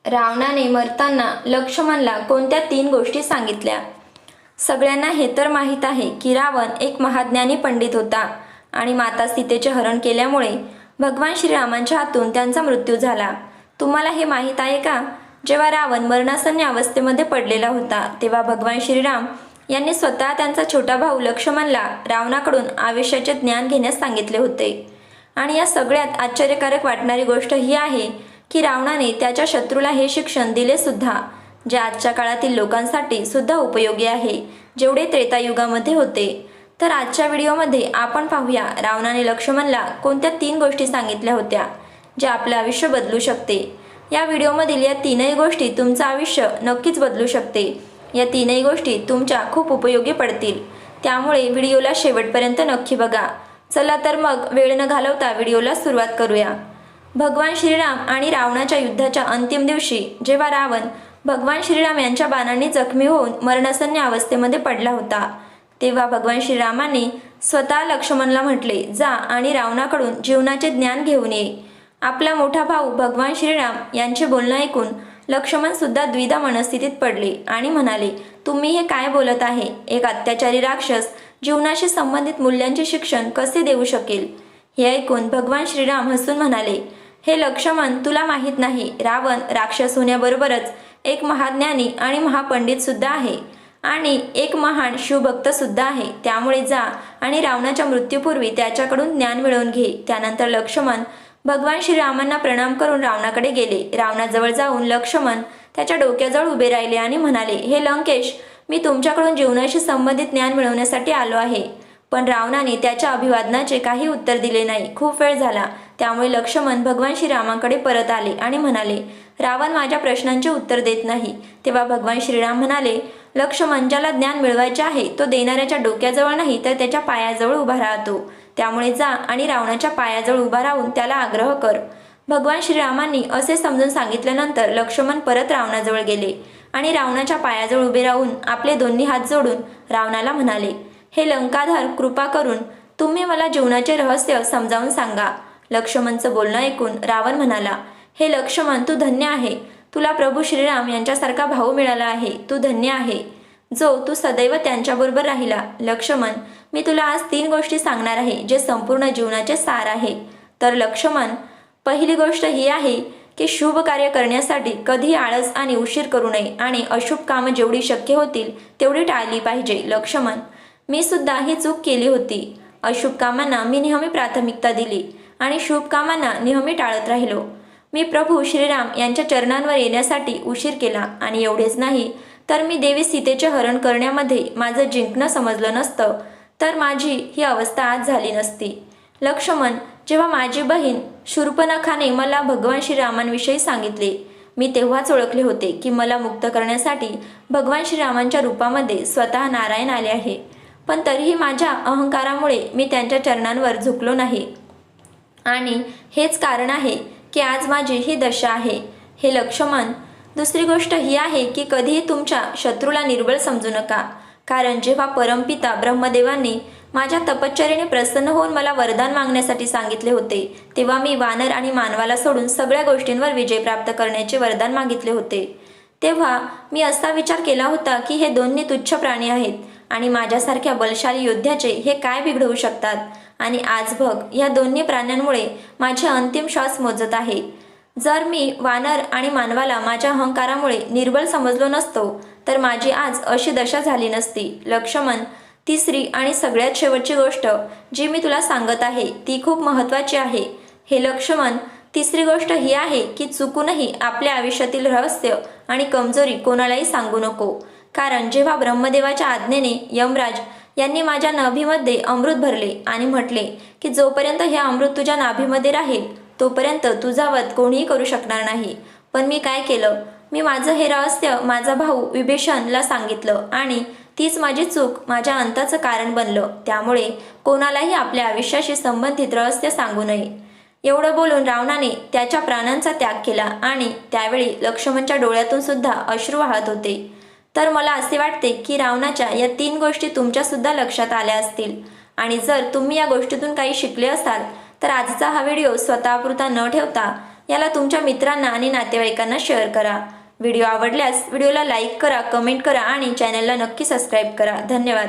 रावणाने मरताना लक्ष्मणला कोणत्या 3 गोष्टी सांगितल्या? सगळ्यांना हे तर माहीत आहे की रावण एक महाज्ञानी पंडित होता आणि माता सीतेचे हरण केल्यामुळे भगवान श्रीरामांच्या हातून त्यांचा मृत्यू झाला. तुम्हाला हे माहीत आहे का? जेव्हा रावण मरणासन्न अवस्थेमध्ये पडलेला होता तेव्हा भगवान श्रीराम यांनी स्वतः त्यांचा छोटा भाऊ लक्ष्मणला रावणाकडून आयुष्याचे ज्ञान घेण्यास सांगितले होते. आणि या सगळ्यात आश्चर्यकारक वाटणारी गोष्ट ही आहे की रावणाने त्याच्या शत्रूला हे शिक्षण दिले सुद्धा, जे आजच्या काळातील लोकांसाठी सुद्धा उपयोगी आहे, जेवढे त्रेतायुगामध्ये होते. तर आजच्या व्हिडिओमध्ये आपण पाहूया रावणाने लक्ष्मणला कोणत्या 3 गोष्टी सांगितल्या होत्या, जे आपले आयुष्य बदलू शकते. या व्हिडिओमधील या 3ही गोष्टी तुमचं आयुष्य नक्कीच बदलू शकते. या 3ही गोष्टी तुमच्या खूप उपयोगी पडतील, त्यामुळे व्हिडिओला शेवटपर्यंत नक्की बघा. चला तर मग वेळ न घालवता व्हिडिओला सुरुवात करूया. भगवान श्रीराम आणि रावणाच्या युद्धाच्या अंतिम दिवशी जेव्हा रावण भगवान श्रीराम यांच्या बाणांनी जखमी होऊन मरणासन्न अवस्थेमध्ये पडला होता, तेव्हा भगवान श्रीरामांनी स्वतः लक्ष्मणला म्हटले, जा आणि रावणाकडून जीवनाचे ज्ञान घेऊन ये. आपला मोठा भाऊ भगवान श्रीराम यांचे बोलणं ऐकून लक्ष्मण सुद्धा द्विधा मनस्थितीत पडले आणि म्हणाले, तुम्ही हे काय बोलत आहे? एक अत्याचारी राक्षस जीवनाशी संबंधित मूल्यांचे शिक्षण कसे देऊ शकेल? हे ऐकून भगवान श्रीराम हसून म्हणाले, हे लक्ष्मण, तुला माहीत नाही, रावण राक्षस होण्याबरोबरच एक महाज्ञानी आणि महापंडित सुद्धा आहे आणि एक महान शिवभक्त सुद्धा आहे. त्यामुळे जा आणि रावणाच्या मृत्यूपूर्वी त्याच्याकडून ज्ञान मिळवून घे. त्यानंतर लक्ष्मण भगवान श्रीरामांना प्रणाम करून रावणाकडे गेले. रावणाजवळ जाऊन लक्ष्मण त्याच्या डोक्याजवळ उभे राहिले आणि म्हणाले, हे लंकेश, मी तुमच्याकडून जीवनाशी संबंधित ज्ञान मिळवण्यासाठी आलो आहे. पण रावणाने त्याच्या अभिवादनाचे काही उत्तर दिले नाही. खूप वेळ झाला, त्यामुळे लक्ष्मण भगवान श्रीरामांकडे परत आले आणि म्हणाले, रावण माझ्या प्रश्नांचे उत्तर देत नाही. तेव्हा भगवान श्रीराम म्हणाले, लक्ष्मण, ज्याला ज्ञान मिळवायचे आहे तो देणाऱ्याच्या डोक्याजवळ नाही तर त्याच्या पायाजवळ उभा राहतो. त्यामुळे जा आणि रावणाच्या पायाजवळ उभा राहून त्याला आग्रह कर. भगवान श्रीरामांनी असे समजून सांगितल्यानंतर लक्ष्मण परत रावणाजवळ गेले आणि रावणाच्या पायाजवळ उभे राहून आपले दोन्ही हात जोडून रावणाला म्हणाले, हे लंकाधार, कृपा करून तुम्ही मला जीवनाचे रहस्य समजावून सांगा. लक्ष्मणचं बोलणं ऐकून रावण म्हणाला, हे लक्ष्मण, तू धन्य आहे. तुला प्रभू श्रीराम यांच्यासारखा भाऊ मिळाला आहे. तू धन्य आहे, जो तू सदैव त्यांच्याबरोबर राहिला. लक्ष्मण, मी तुला आज 3 गोष्टी सांगणार आहे, जे संपूर्ण जीवनाचे सार आहे. तर लक्ष्मण, पहिली गोष्ट ही आहे की शुभ कार्य करण्यासाठी कधी आळस आणि उशीर करू नये आणि अशुभ कामं जेवढी शक्य होतील तेवढी टाळली पाहिजे. लक्ष्मण, मी सुद्धा ही चूक केली होती. अशुभ कामांना मी नेहमी प्राथमिकता दिली आणि शुभ कामांना नेहमी टाळत राहिलो. मी प्रभू श्रीराम यांच्या चरणांवर येण्यासाठी उशीर केला आणि एवढेच नाही तर मी देवी सीतेचे हरण करण्यामध्ये माझं जिंकणं समजलं नसतं तर माझी ही अवस्था आज झाली नसती. लक्ष्मण, जेव्हा माझी बहीण शूर्पणखाने मला भगवान श्रीरामांविषयी सांगितले, मी तेव्हाच ओळखले होते की मला मुक्त करण्यासाठी भगवान श्रीरामांच्या रूपामध्ये स्वतः नारायण आले आहे. पण तरीही माझ्या अहंकारामुळे मी त्यांच्या चरणांवर झुकलो नाही आणि हेच कारण आहे की आज माझी ही दशा आहे. हे लक्ष्मण, दुसरी गोष्ट ही आहे की कधीही तुमच्या शत्रूला निर्बळ समजू नका, कारण जेव्हा परमपिता ब्रह्मदेवांनी माझ्या तपश्चर्येने प्रसन्न होऊन मला वरदान मागण्यासाठी सांगितले होते, तेव्हा मी वानर आणि मानवाला सोडून सगळ्या गोष्टींवर विजय प्राप्त करण्याचे वरदान मागितले होते. तेव्हा मी असा विचार केला होता की हे दोन्ही तुच्छ प्राणी आहेत आणि माझ्यासारख्या बलशाली योद्ध्याचे हे काय बिघडवू शकतात. आणि आज बघ, या दोन्ही प्राण्यांमुळे माझे अंतिम श्वास मोजत आहे. जर मी वानर आणि मानवाला माझ्या अहंकारामुळे निर्बळ समजलो नसतो तर माझी आज अशी दशा झाली नसती. लक्ष्मण, तिसरी आणि सगळ्यात शेवटची गोष्ट जी मी तुला सांगत आहे ती खूप महत्त्वाची आहे. हे लक्ष्मण, तिसरी गोष्ट ही आहे की चुकूनही आपल्या आयुष्यातील रहस्य आणि कमजोरी कोणालाही सांगू नको, कारण जेव्हा ब्रह्मदेवाच्या आज्ञेने यमराज यांनी माझ्या नाभीमध्ये अमृत भरले आणि म्हटले की जोपर्यंत हे अमृत तुझ्या नाभीमध्ये राहील तोपर्यंत तुझा वध कोणीही करू शकणार नाही. पण मी काय केलं? मी माझं हे रहस्य माझा भाऊ विभीषणला सांगितलं आणि तीच माझी चूक माझ्या अंताचं कारण बनलं. त्यामुळे कोणालाही आपल्या आयुष्याशी संबंधित रहस्य सांगू नये. एवढं बोलून रावणाने त्याच्या प्राणांचा त्याग केला आणि त्यावेळी लक्ष्मणच्या डोळ्यातून सुद्धा अश्रू वाहत होते. तर मला असे वाटते की रावणाच्या या 3 गोष्टी तुमच्यासुद्धा लक्षात आल्या असतील आणि जर तुम्ही या गोष्टीतून काही शिकले असाल तर आजचा हा व्हिडिओ स्वतःपुरता न ठेवता याला तुमच्या मित्रांना आणि नातेवाईकांना शेअर करा. व्हिडिओ आवडल्यास व्हिडिओला लाईक करा, कमेंट करा आणि चॅनलला नक्की सबस्क्राईब करा. धन्यवाद.